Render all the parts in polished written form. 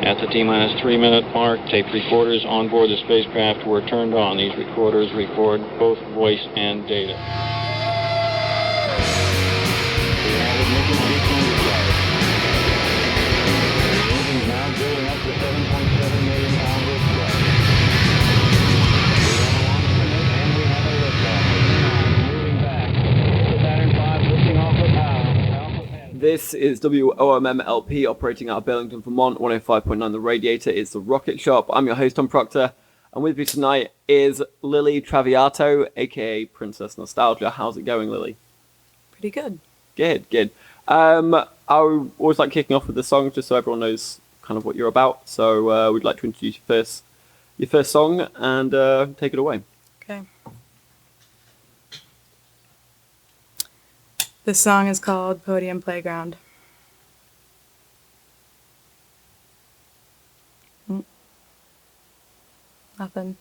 At the T-minus 3-minute mark, tape recorders on board the spacecraft were turned on. These recorders record both voice and data. This is WOMM-LP operating out of Burlington, Vermont, 105.9 The Radiator. It's the Rocket Shop. I'm your host, Tom Proctor, and with me tonight is Lily Traviato, aka Princess Nostalgia. How's it going, Lily? Pretty good. Good. I always like kicking off with the song just so everyone knows kind of what you're about. So we'd like to introduce your first song and take it away. Okay. This song is called Podium Playground. Nothing.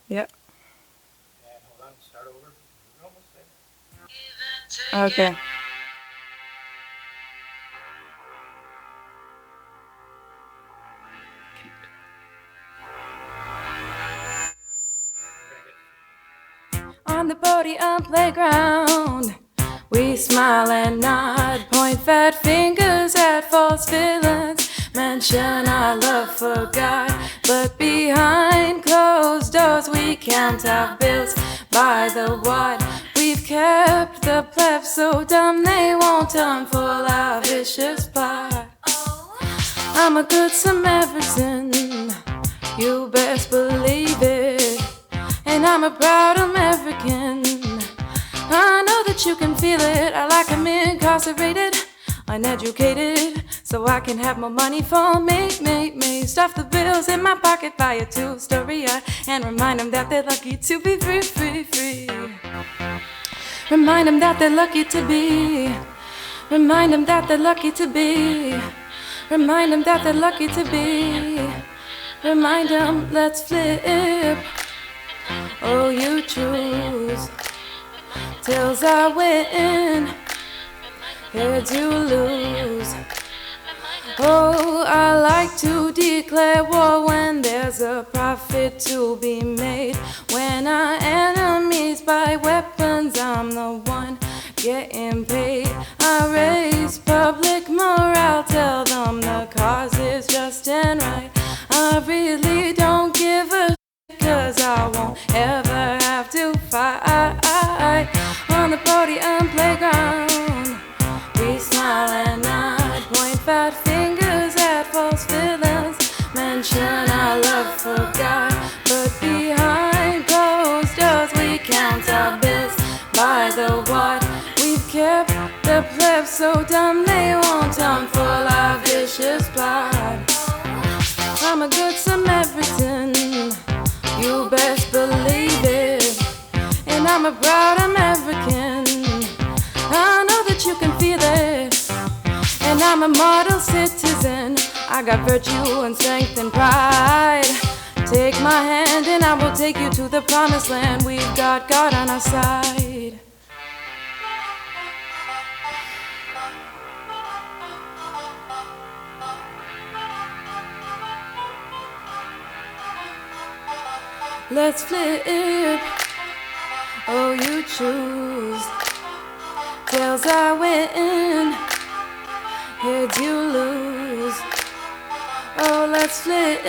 Yep. Hold on, start over. We're almost there. Okay. On the podium playground, we smile and nod, point fat fingers at false villains, mention our love for God, but behind closed doors we count our bills by the wad. We've kept the plebs so dumb they won't unfold our vicious plot. I'm a good Samaritan, you best believe it, and I'm a proud American. I know that you can feel it. I like I'm incarcerated, uneducated, so I can have more money for me. Stuff the bills in my pocket, buy a two-story yacht, and remind them that they're lucky to be free. Remind them that they're lucky to be. Remind them that they're lucky to be. Remind them that they're lucky to be. Remind them, let's flip. Oh, you choose. Tails I win, heads you lose. Oh, I like to declare war when there's a profit to be made. When our enemies buy weapons, I'm the one getting paid. I raise public morale, tell them the cause is just and right. I really don't give a shit, 'cause I won't ever have to fight. On the podium playground, we smile and nod, point fat fingers at false villains, mention our love for God, but behind closed doors we count our bills by the wad. We've kept the plebs so dumb they won't unfold our vicious plot. I'm a good Samaritan, you best believe it, and I'm a proud American. I know that you can feel it, and I'm a model citizen. I got virtue and strength and pride. Take my hand and I will take you to the promised land. We've got God on our side. Let's flip. Oh, you choose. Tails I win, heads you lose. Oh, let's flip.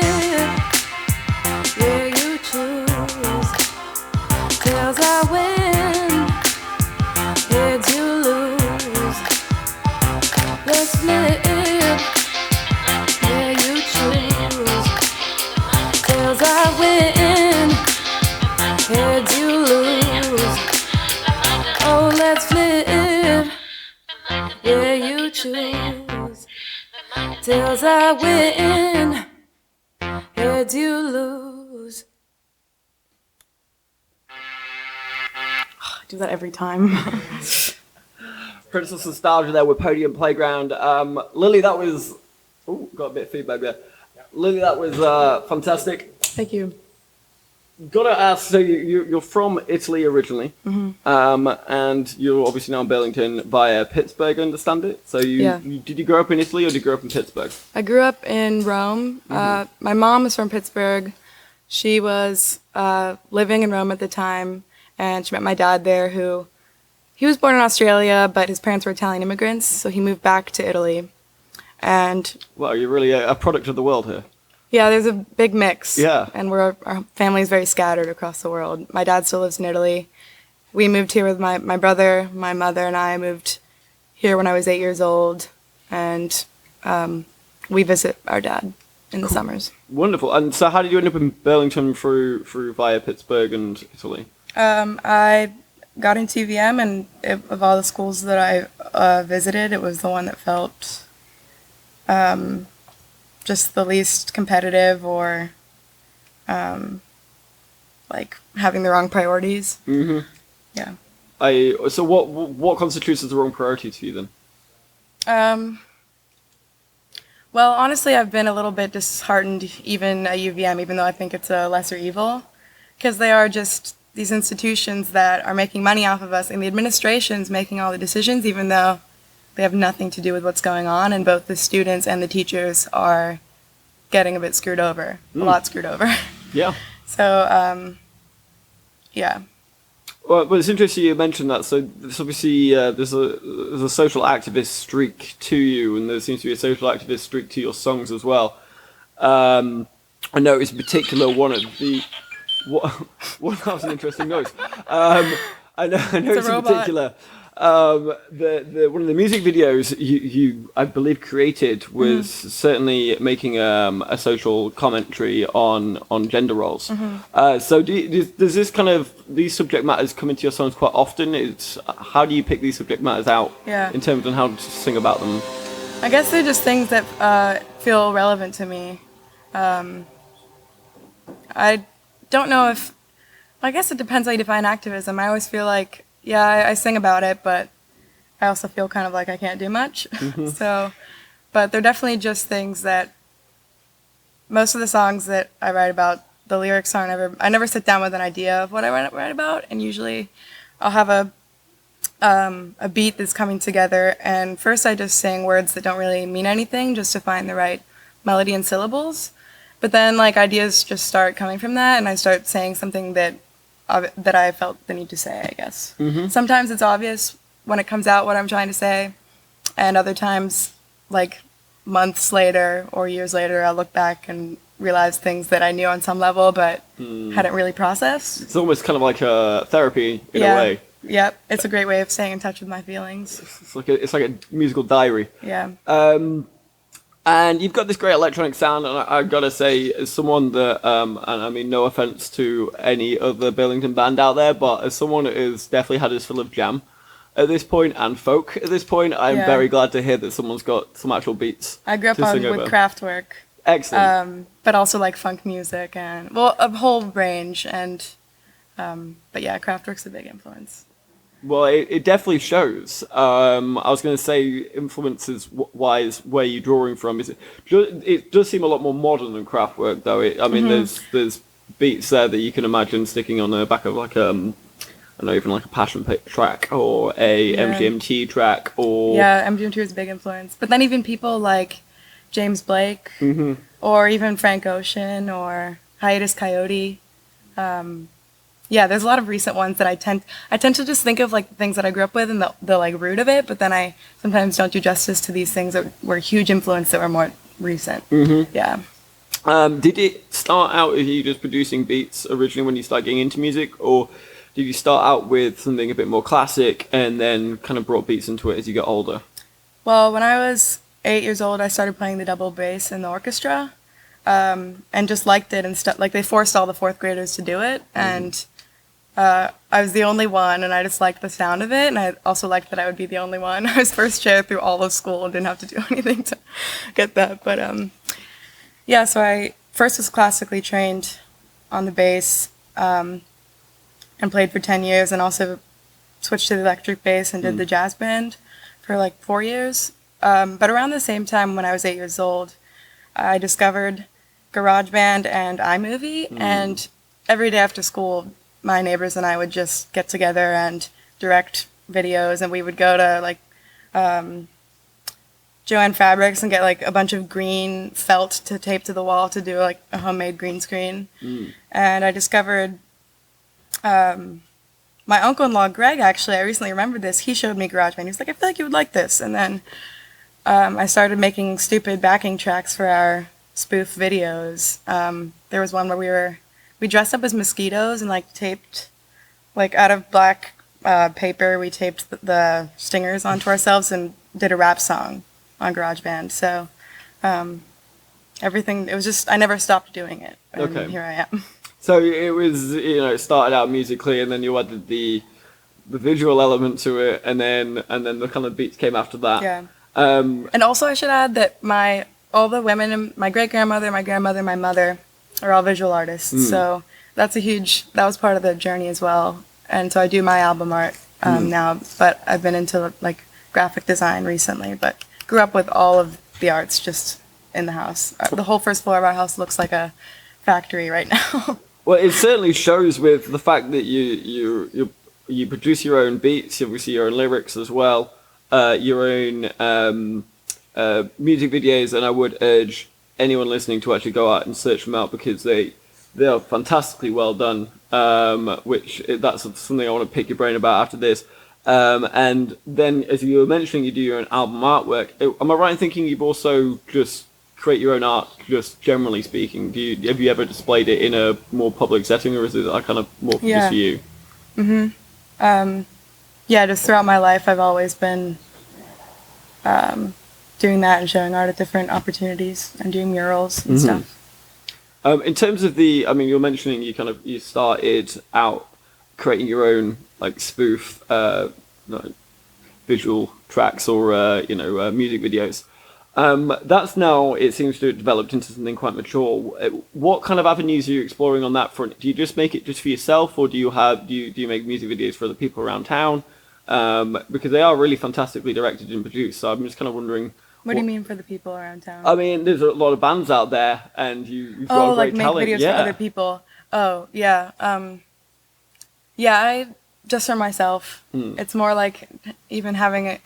Yeah, you choose. Tails I win, heads you lose. Let's flip. Yeah, you choose. Tails I win, heads you lose. Oh, let's flip. Yeah, you choose. Tails I win, heads you lose. I do that every time. Princess Nostalgia there with Podium Playground. Lily, that was... Oh, got a bit of feedback there. Lily, that was fantastic. Thank you. Gotta ask, so you're from Italy originally, and you're obviously now in Burlington via Pittsburgh, I understand it? So Yeah. Did you grow up in Italy or did you grow up in Pittsburgh? I grew up in Rome. My mom was from Pittsburgh. She was living in Rome at the time, and she met my dad there, he was born in Australia, but his parents were Italian immigrants, so he moved back to Italy. And Well, you're really a product of the world here. yeah, there's a big mix. Yeah. And our family is very scattered across the world. My dad still lives in Italy. We moved here with my brother, my mother, and I moved here when I was 8 years old. And we visit our dad in the summers. Wonderful. And so how did you end up in Burlington through via Pittsburgh and Italy? I got into UVM, and of all the schools that I visited, it was the one that felt just the least competitive or like having the wrong priorities. Mm-hmm. Yeah. So what constitutes as the wrong priorities for you then? Well, honestly, I've been a little bit disheartened even at UVM, even though I think it's a lesser evil, because they are just these institutions that are making money off of us, and the administration's making all the decisions, even though they have nothing to do with what's going on, and both the students and the teachers are getting a bit screwed over, a lot screwed over. Yeah. So, yeah. Well, it's interesting you mentioned that. So there's obviously there's a social activist streak to you, and there seems to be a social activist streak to your songs as well. I noticed in particular one of the what that was an interesting noise. I noticed in particular the one of the music videos you I believe created was certainly making a social commentary on gender roles. So does this kind of these subject matters come into your songs quite often? It's how do you pick these subject matters out in terms of how to sing about them? I guess they're just things that feel relevant to me. I don't know if, I guess it depends how you define activism. I always feel like, yeah, I sing about it, but I also feel kind of like I can't do much. So, but they're definitely just things that, most of the songs that I write about, the lyrics aren't I never sit down with an idea of what I write about, and usually I'll have a beat that's coming together, and first I just sing words that don't really mean anything just to find the right melody and syllables. But then like ideas just start coming from that, and I start saying something that I felt the need to say, I guess. Sometimes it's obvious when it comes out what I'm trying to say, and other times, like months later or years later, I'll look back and realize things that I knew on some level but hadn't really processed. It's almost kind of like a therapy in a way. Yep, it's a great way of staying in touch with my feelings. It's like a musical diary. Yeah. And you've got this great electronic sound, and I've got to say, as someone that, and I mean no offense to any other Burlington band out there, but as someone that has definitely had his fill of jam at this point and folk at this point, I'm very glad to hear that someo's got some actual beats. I grew up with Kraftwerk. Excellent. But also like funk music and, well, a whole range. And, but yeah, Kraftwerk's a big influence. Well, it definitely shows. I was going to say, influences-wise, where you're drawing from. It does seem a lot more modern than Kraftwerk, though. I mean, there's beats there that you can imagine sticking on the back of like I don't know, even like a Passion Pit track or a MGMT track or... Yeah, MGMT was a big influence. But then even people like James Blake or even Frank Ocean or Hiatus Coyote. Yeah, there's a lot of recent ones that I tend to just think of like the things that I grew up with and the like root of it, but then I sometimes don't do justice to these things that were a huge influence that were more recent. Yeah. Did it start out as you just producing beats originally when you started getting into music, or did you start out with something a bit more classic and then kind of brought beats into it as you get older? Well, when I was 8 years old, I started playing the double bass in the orchestra, and just liked it and like they forced all the fourth graders to do it, and I was the only one, and I just liked the sound of it, and I also liked that I would be the only one. I was first chair through all of school and didn't have to do anything to get that. But yeah, so I first was classically trained on the bass and played for 10 years, and also switched to the electric bass and did the jazz band for like 4 years. But around the same time when I was 8 years old, I discovered GarageBand and iMovie, and every day after school, my neighbors and I would just get together and direct videos, and we would go to like Joanne Fabrics and get like a bunch of green felt to tape to the wall to do like a homemade green screen. And I discovered my uncle-in-law Greg, actually, I recently remembered this. He showed me GarageBand. He was like, I feel like you would like this. And then I started making stupid backing tracks for our spoof videos. There was one where we dressed up as mosquitoes and like taped, like out of black paper, we taped the stingers onto ourselves and did a rap song on GarageBand. So everything, it was just, I never stopped doing it. And here I am. So it was, it started out musically, and then you added the visual element to it, and then the kind of beats came after that. Yeah. And also I should add that all the women, my great-grandmother, my grandmother, my mother, are all visual artists. So that was part of the journey as well. And so I do my album art now, but I've been into like graphic design recently, but grew up with all of the arts just in the house. The whole first floor of our house looks like a factory right now. Well, it certainly shows with the fact that you produce your own beats, obviously your own lyrics as well, your own music videos, and I would urge anyone listening to actually go out and search them out because they are fantastically well done. That's something I want to pick your brain about after this. And then, as you were mentioning, you do your own album artwork. Am I right in thinking you've also just create your own art, just generally speaking? Have you ever displayed it in a more public setting, or is it kind of more just for you? Just throughout my life, I've always been doing that and showing art at different opportunities and doing murals and stuff. In terms of you were mentioning you started out creating your own like spoof visual tracks or music videos. That's now, it seems to have developed into something quite mature. What kind of avenues are you exploring on that front? Do you just make it just for yourself, or do you make music videos for other people around town? Because they are really fantastically directed and produced. So I'm just kind of wondering. What do you mean for the people around town? I mean, there's a lot of bands out there, and you've got great talent. Make videos for other people. Oh, yeah. I just for myself. It's more like even having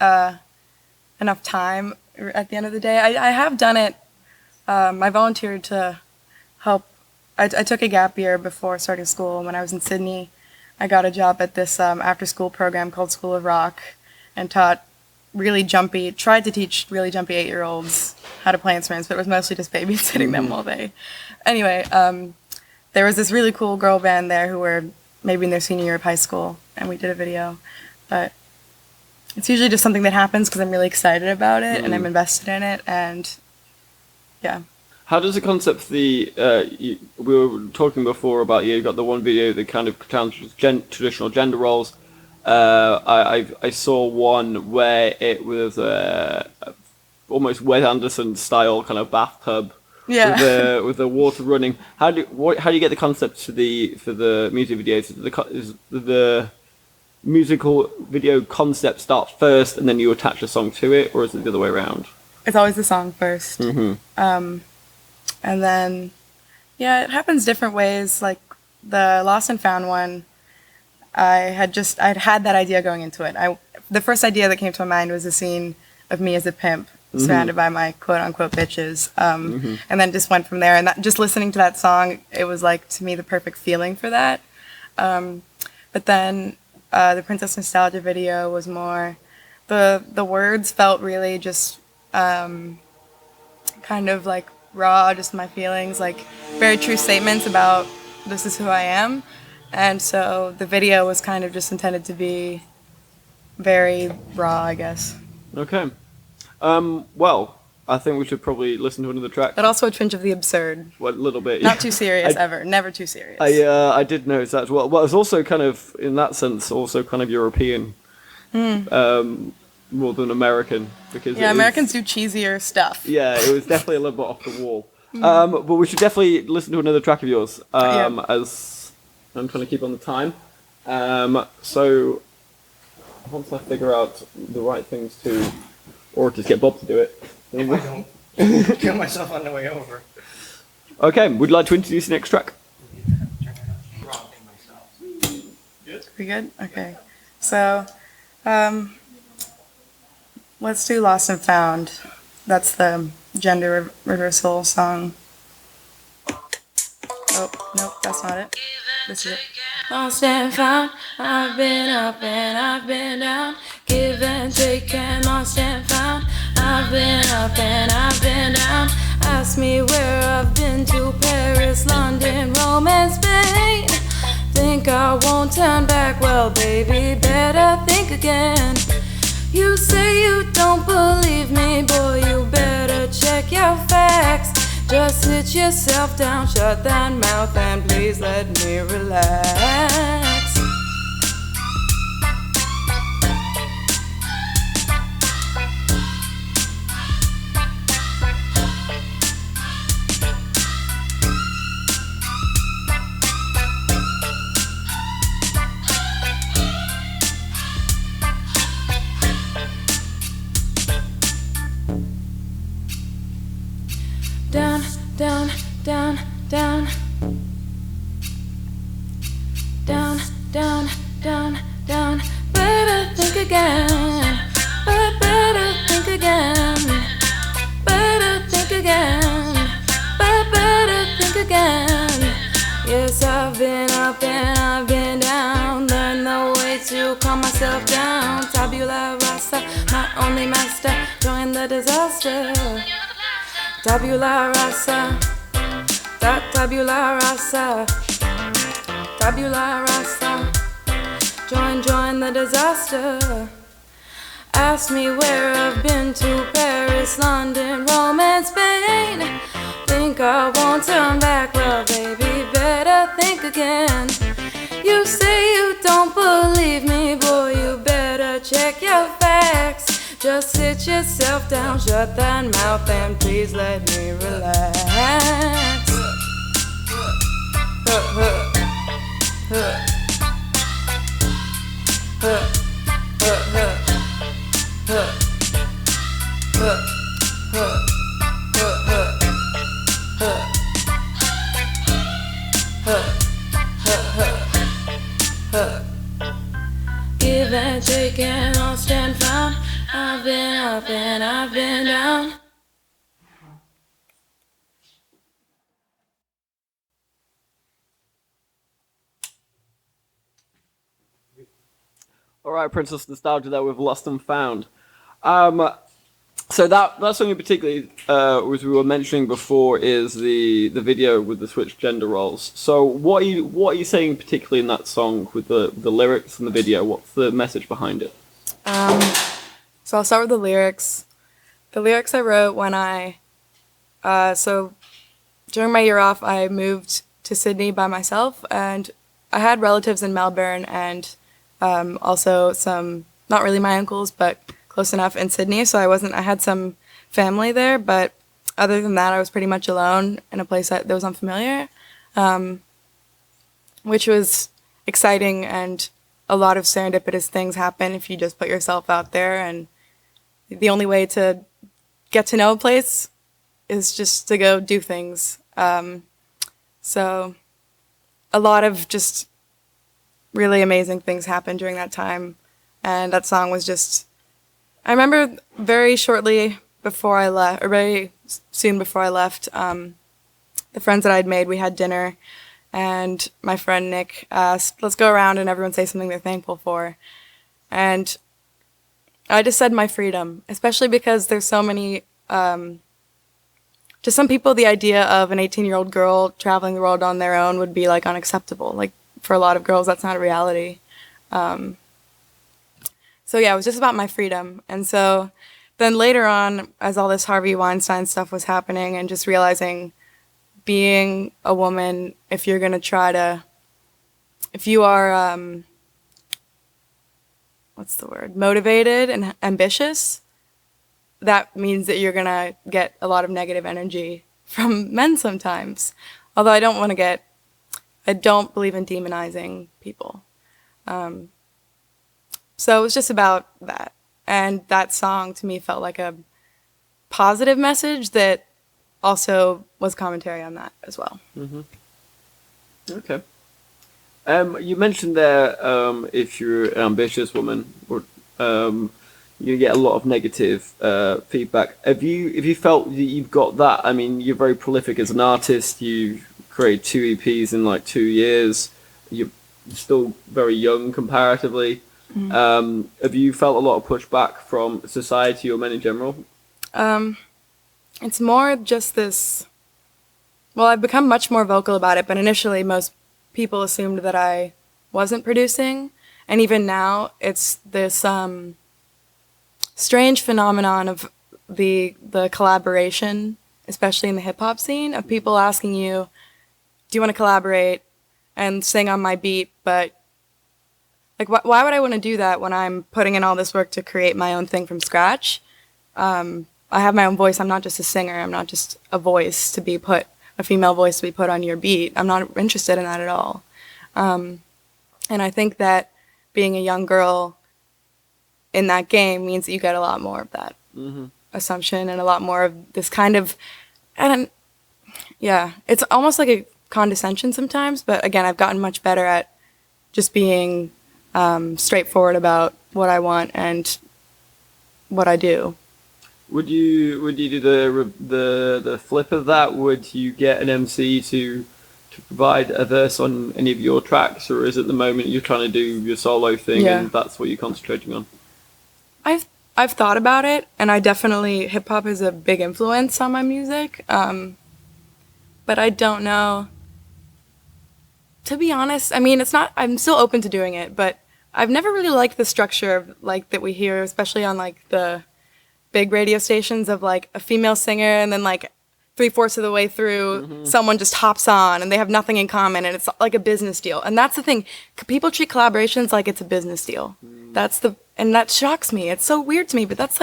enough time at the end of the day. I have done it. I volunteered to help. I took a gap year before starting school. And when I was in Sydney, I got a job at this after-school program called School of Rock, and tried to teach really jumpy 8-year-olds how to play instruments, but it was mostly just babysitting them all day. Anyway, there was this really cool girl band there who were maybe in their senior year of high school, and we did a video. But it's usually just something that happens because I'm really excited about it and I'm invested in it, and yeah. How does the concept we were talking before about you got the one video that kind of challenges traditional gender roles. I saw one where it was almost Wes Anderson style kind of bathtub with the water running. How do you get the concept for the music videos? Is the musical video concept start first and then you attach a song to it, or is it the other way around? It's always the song first. And then, it happens different ways. Like the Lost and Found one, I'd had that idea going into it. The first idea that came to my mind was a scene of me as a pimp surrounded by my quote-unquote bitches. And then just went from there. And just listening to that song, it was like, to me, the perfect feeling for that. But then the Princess Nostalgia video was more, the words felt really just kind of like raw, just my feelings, like very true statements about this is who I am. And so the video was kind of just intended to be very raw, I guess. Okay. Well, I think we should probably listen to another track. But also a twinge of the absurd. Well, a little bit. Not too serious ever. Never too serious. I did notice that as well. Well, it's also kind of, in that sense, also kind of European. More than American, because Americans do cheesier stuff. Yeah, it was definitely a little bit off the wall. But we should definitely listen to another track of yours. As I'm trying to keep on the time. So once I figure out the right things to, or just get Bob to do it. If I don't kill myself on the way over. Okay, would you like to introduce the next track? Turn it on. We good? Okay. So, let's do Lost and Found. That's the gender reversal song. Oh, nope, that's not it. This is it. Lost and found, I've been up and I've been down. Give and take and lost and found. I've been up and I've been down. Ask me where I've been to: Paris, London, Rome, and Spain. Think I won't turn back? Well, baby, better think again. You say you don't believe me, boy, you better check your facts. Just sit yourself down, shut that mouth, and please let me relax. Down, down, down, down. Down, down, down, down. Better think again. Better think again. Better think again. Better think again. Yes, I've been up and I've been down. Learned the way to calm myself down. Tabula rasa, my only master. Join the disaster. Tabula rasa, tabula rasa, tabula rasa. Join the disaster. Ask me where I've been to: Paris, London, Rome, and Spain. Think I won't turn back? Well, baby, better think again. You say you don't believe me, boy, you better check your facts. Just sit yourself down, shut that mouth, and please let me relax. Give and take and lost and found. I've been up and I've been down. All right, Princess Nostalgia there with Lost and Found. So that song in particular, as we were mentioning before, is the video with the switched gender roles. So what are you saying particularly in that song with the lyrics and the video? What's the message behind it? So I'll start with the lyrics. The lyrics I wrote when so during my year off, I moved to Sydney by myself, and I had relatives in Melbourne and also some, not really my uncles, but close enough in Sydney. So I had some family there, but other than that, I was pretty much alone in a place that was unfamiliar, which was exciting, and a lot of serendipitous things happen if you just put yourself out there. And the only way to get to know a place is just to go do things. So a lot of just really amazing things happened during that time. And that song was just, I remember very shortly before I left, or very soon before I left, the friends that I'd made, we had dinner, and my friend Nick asked, let's go around and everyone say something they're thankful for. And I just said my freedom, especially because there's so many, to some people, the idea of an 18-year-old girl traveling the world on their own would be like unacceptable. Like for a lot of girls, that's not a reality. So yeah, it was just about my freedom. And so then later on, as all this Harvey Weinstein stuff was happening, and just realizing being a woman, if you are, motivated and ambitious, that means that you're gonna get a lot of negative energy from men sometimes. Although I don't believe in demonizing people. So it was just about that. And that song to me felt like a positive message that also was commentary on that as well. Mm-hmm. Okay. You mentioned there, if you're an ambitious woman, or you get a lot of negative feedback. Have you felt that you've got that? I mean, you're very prolific as an artist. You created 2 EPs in like 2 years. You're still very young comparatively. Have you felt a lot of pushback from society or men in general? It's more just this. Well, I've become much more vocal about it, but initially most people assumed that I wasn't producing, and even now it's this strange phenomenon of the collaboration, especially in the hip hop scene, of people asking you, "Do you want to collaborate and sing on my beat?" But like, why would I want to do that when I'm putting in all this work to create my own thing from scratch? I have my own voice. I'm not just a singer. I'm not just a voice to be put, a female voice to be put on your beat. I'm not interested in that at all. And I think that being a young girl in that game means that you get a lot more of that assumption and a lot more of this kind of, and yeah, it's almost like a condescension sometimes. But again, I've gotten much better at just being straightforward about what I want and what I do. Would you do the flip of that? Would you get an MC to provide a verse on any of your tracks, or is it the moment you're trying to do your solo thing and that's what you're concentrating on? I've thought about it, and I definitely, hip hop is a big influence on my music. But I don't know. To be honest, I mean, it's not. I'm still open to doing it, but I've never really liked the structure of, like, that we hear, especially on like the big radio stations, of like a female singer and then like 3/4 of the way through someone just hops on and they have nothing in common and it's like a business deal. And that's the thing. People treat collaborations like it's a business deal. And that shocks me. It's so weird to me, but that's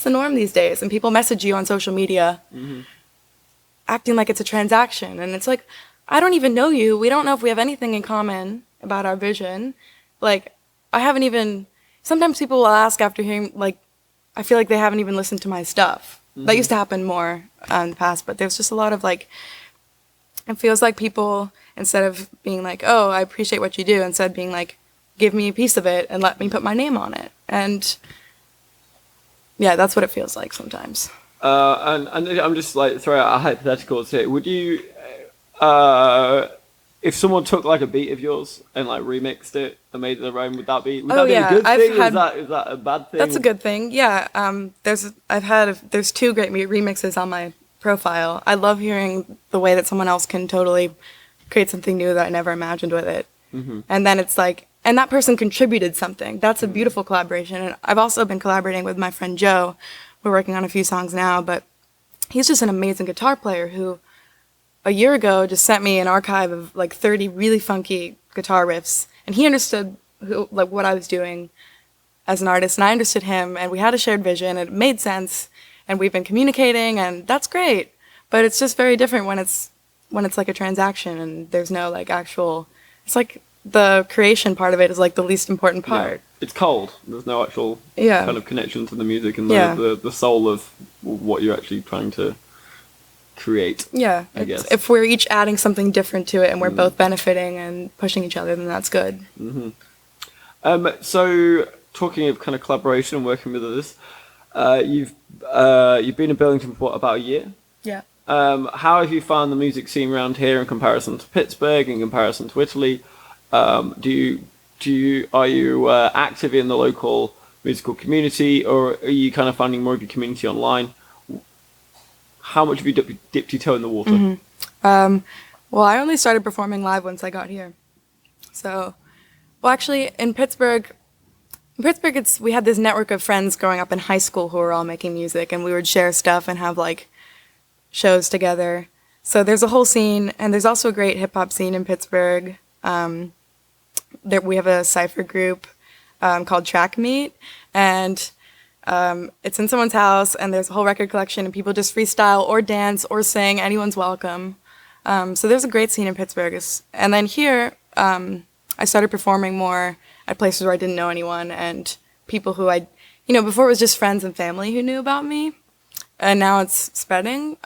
the norm these days. And people message you on social media acting like it's a transaction. And it's like, I don't even know you. We don't know if we have anything in common about our vision. Like, sometimes people will ask after hearing, like, I feel like they haven't even listened to my stuff. That used to happen more in the past, but there's just a lot of, like, it feels like people, instead of being like, oh, I appreciate what you do, instead being like, give me a piece of it and let me put my name on it. And yeah, that's what it feels like sometimes. And I'm just like throwing out a hypothetical here. Would you, if someone took like a beat of yours and like remixed it and made it their own, would that be a good thing? Is that a bad thing? That's a good thing. Yeah. There's 2 great remixes on my profile. I love hearing the way that someone else can totally create something new that I never imagined with it. And then it's like, and that person contributed something. That's a beautiful collaboration. And I've also been collaborating with my friend Joe. We're working on a few songs now, but he's just an amazing guitar player who a year ago just sent me an archive of like 30 really funky guitar riffs. And he understood what I was doing as an artist, and I understood him, and we had a shared vision. It made sense, and we've been communicating, and that's great. But it's just very different when it's like a transaction and there's no like actual, it's like the creation part of it is like the least important part. Yeah. It's cold. There's no actual kind of connection to the music and the soul of what you're actually trying to create. Yeah, I guess. If we're each adding something different to it and we're both benefiting and pushing each other, then that's good. So talking of kind of collaboration and working with others, you've been in Burlington for about a year? Yeah. How have you found the music scene around here in comparison to Pittsburgh, in comparison to Italy? Are you active in the local musical community, or are you kind of finding more of your community online? How much have you dipped your toe in the water? Well, I only started performing live once I got here. So, well, actually, in Pittsburgh, we had this network of friends growing up in high school who were all making music, and we would share stuff and have like shows together. So there's a whole scene, and there's also a great hip hop scene in Pittsburgh. We have a cypher group called Track Meet, and it's in someone's house, and there's a whole record collection, and people just freestyle or dance or sing. Anyone's welcome. So there's a great scene in Pittsburgh. And then here, I started performing more at places where I didn't know anyone, and people who before it was just friends and family who knew about me, and now it's spreading.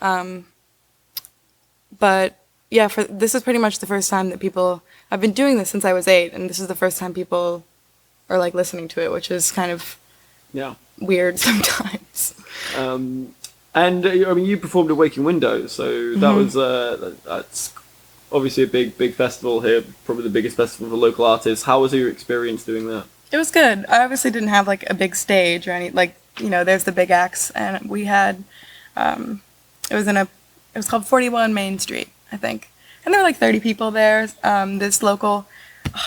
But yeah, this is pretty much the first time that people. I've been doing this since I was 8, and this is the first time people are like listening to it, which is kind of Yeah. weird sometimes. And I mean, you performed at Waking Windows, so that was that's obviously a big festival here, probably the biggest festival for local artists. How was your experience doing that? It was good. I obviously didn't have like a big stage or any like there's the big acts, and we had it was called 41 Main Street, I think, and there were like 30 people there. This local,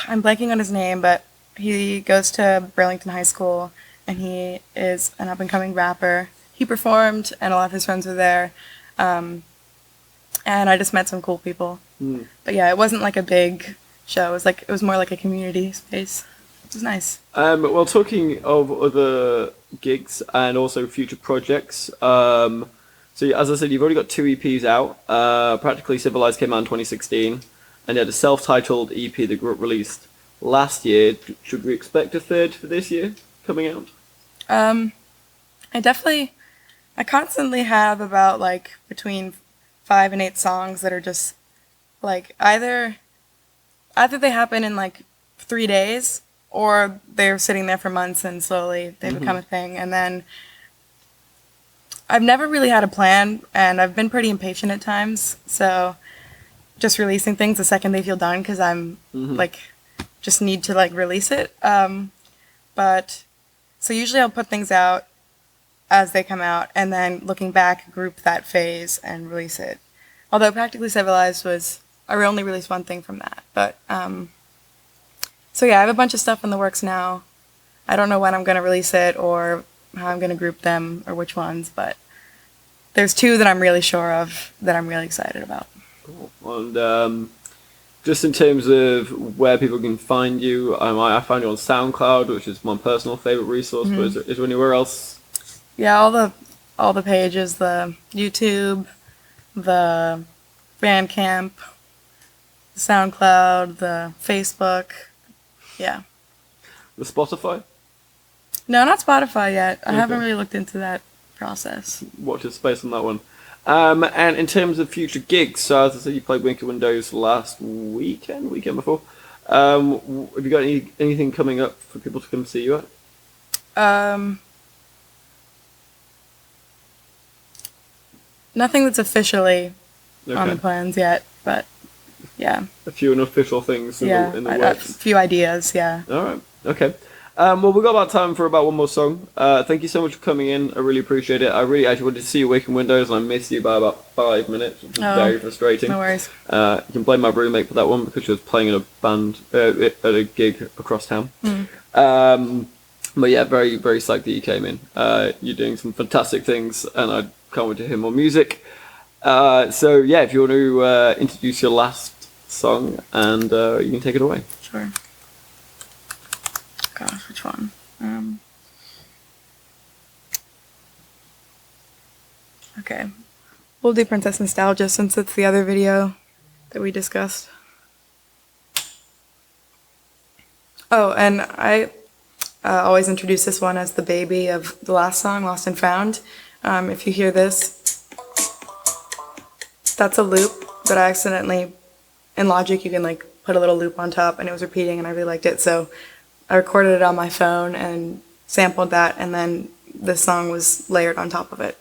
I'm blanking on his name, but he goes to Burlington High School, and he is an up and coming rapper. He performed, and a lot of his friends were there, and I just met some cool people. But yeah, it wasn't like a big show. It was more like a community space. It was nice. Well, talking of other gigs and also future projects, so as I said, you've already got 2 EPs out. Practically Civilized came out in 2016, and you had a self-titled EP that got released last year. Should we expect a third for this year coming out? I constantly have about like between 5 and 8 songs that are just like either they happen in like 3 days, or they're sitting there for months and slowly they become a thing. And then I've never really had a plan, and I've been pretty impatient at times, so just releasing things the second they feel done, because I'm like just need to like release it. But so usually I'll put things out as they come out, and then looking back, group that phase and release it. Although Practically Civilized I only released one thing from that. But so yeah, I have a bunch of stuff in the works now. I don't know when I'm going to release it or how I'm going to group them or which ones, but there's 2 that I'm really sure of that I'm really excited about. Cool. And just in terms of where people can find you, I found you on SoundCloud, which is my personal favorite resource. But is there anywhere else? Yeah, all the pages, the YouTube, the Bandcamp, the SoundCloud, the Facebook. Yeah. The Spotify? No, not Spotify yet. I Okay. haven't really looked into that process. Watch this space on that one. And in terms of future gigs, so as I said, you played Waking Windows last weekend before. Have you got anything coming up for people to come see you at? Nothing that's officially on the Okay. plans yet, but yeah. A few unofficial things in the a works. few ideas, yeah. All right. Okay. Well, we've got about time for about one more song. Thank you so much for coming in. I really appreciate it. I really actually wanted to see you Waking Windows, and I missed you by about 5 minutes, which is very frustrating. No worries. You can blame my roommate for that one because she was playing in a band at a gig across town. But yeah, very, very psyched that you came in. You're doing some fantastic things, and I can't wait to hear more music. So yeah, if you want to introduce your last song, and you can take it away. Sure. Gosh, which one? Okay. We'll do Princess Nostalgia since it's the other video that we discussed. Oh, and I always introduce this one as the baby of the last song, Lost and Found. If you hear this, that's a loop, but I accidentally, in Logic, you can like put a little loop on top, and it was repeating, and I really liked it, so I recorded it on my phone and sampled that, and then this song was layered on top of it.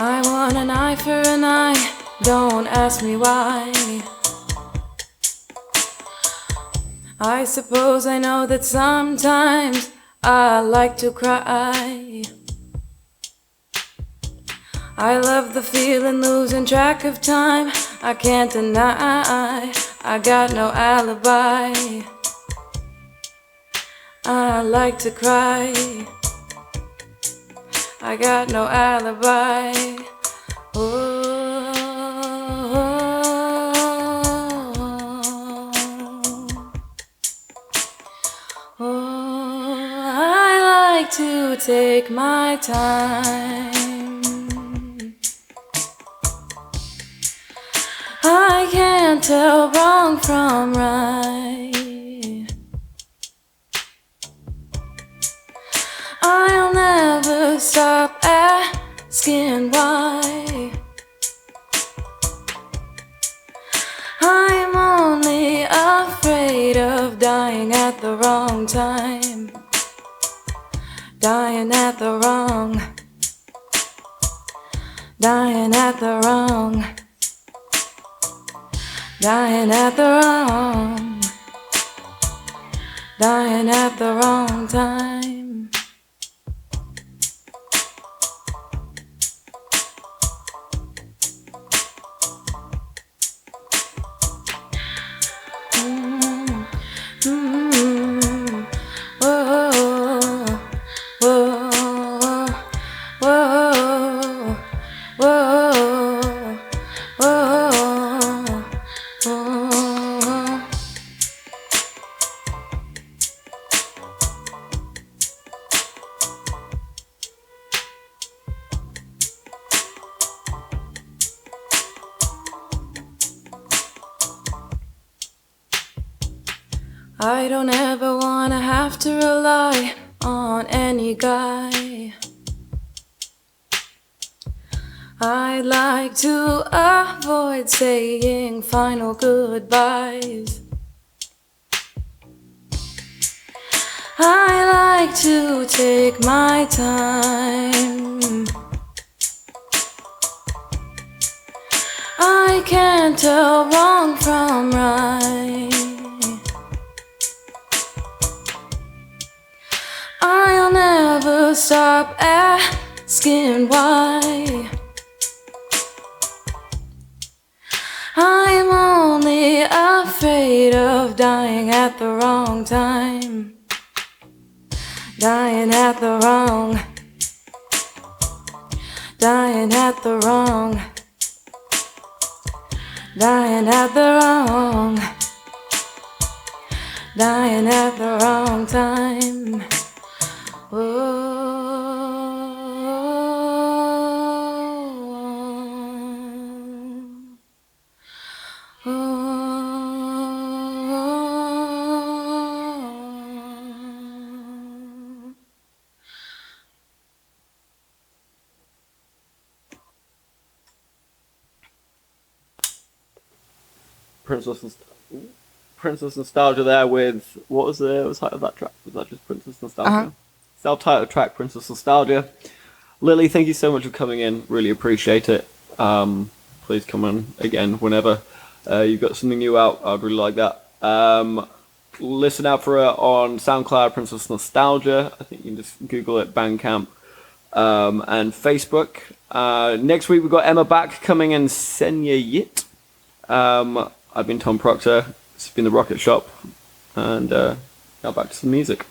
I want an eye for an eye, don't ask me why. I suppose I know that sometimes I like to cry. I love the feeling, losing track of time. I can't deny, I got no alibi. I like to cry. I got no alibi. I like to take my time. I can't tell wrong from right. I'll never stop asking why. I'm only afraid of dying at the wrong time. Dying at the wrong. Dying at the wrong. Dying at the wrong. Dying at the wrong time. I don't ever wanna have to rely on any guy. I'd like to avoid saying final goodbyes. I like to take my time. I can't tell wrong from right. I'll never stop asking why. I'm only afraid of dying at the wrong time. Dying at the wrong. Dying at the wrong. Dying at the wrong. Dying at the wrong time. Princess Nostalgia there with, what was the title of that track? Was that just Princess Nostalgia? Self-titled track, Princess Nostalgia. Lily, thank you so much for coming in. Really appreciate it. Please come on again whenever you've got something new out. I'd really like that. Listen out for it on SoundCloud, Princess Nostalgia. I think you can just Google it, Bandcamp, and Facebook. Next week we've got Emma back coming and Senya Yit. I've been Tom Proctor. It's been The Rocket Shop. And now back to some music.